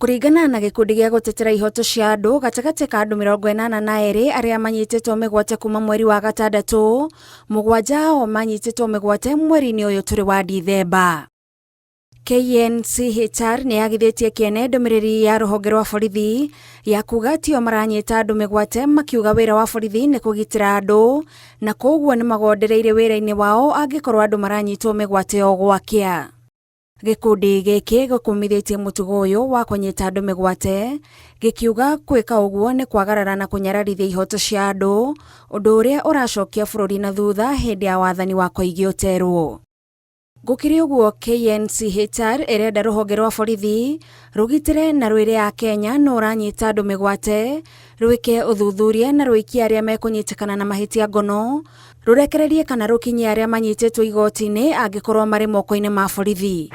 Kuringana na gikundi gĩa gutetera ihoto cia andu gatagati ka andu 82 aria manyititwo migwate kuma mweri wa gatandatu, 7 ao manyititwo migwate mweri-ini uyu turi wa Dithemba. KNCHR ni yagithitie kiene ndumiriri ya ruhonge rwa borithi ya kuga tio maranyita andu migwate makiuga wira wa borithi ni kugitira andu na koguo ni magondereire wira-ini wao angikorwo andu maranyitwo migwate o gwakia. Gikundi giki gukumithitie mutugo uyu wa kunyita andu migwate gikiuga gwika uguo ni kwagarara na kunyararithia ihoto cia andu, undu uria uracokia bururi na thutha hindi ya wathani wa Koigi Oterwo. Gukiri uguo, KNCHR irenda ruhonge rwa borithi rugitire na rwire a Kenya no uranyita andu migwate rwike uthuthuria na rwikie aria mekunyitikana na mahitia ngono, rurekererie kana rukinyie aria manyititwo igoti-ini angikorwo mari moko-ini ma borithi.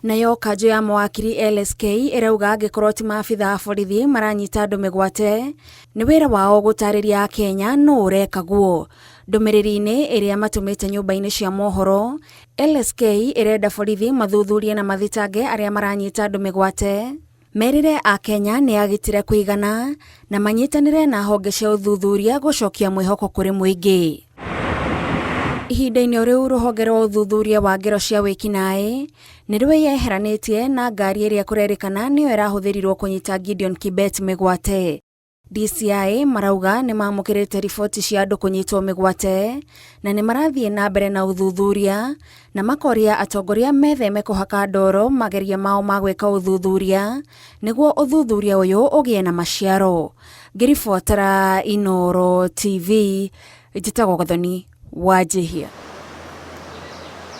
Nayo kanjo ya mawakiri LSK irauga angikorwo ti maabitha a borithi maranyita andu migwate ni wira wao gutariria a Kenya no ureka guo. Ndumiriri-ini iria matumite nyumba-ini cia mohoro, LSK irenda borithi mathuthurie na mathitange aria maranyita andu migwate, merire a Kenya ni agitire kuigana na manyitanire na honge cia uthuthuria gucokia mwihoko kuri muingi. Ihinda-ini riu ruhonge rwa uthuthuria wa ngero cia wikinaĩ ni rwiyeheranitie na ngari iria kurerikana niyo irahuthirirwo kunyita Gideon Kibet migwate. DCI marauga ni mamukirite riboti cia andu kunyitwo migwate na ni marathie na mbere na uthuthuria na makoria atongoria metheme kuhaka ndoro mageria mao ma gwika uthuthuria niguo uthuthuria uyu ugie na maciaro. Ngiribotera Inooro TV, njitagwo Gathoni Wanjihia.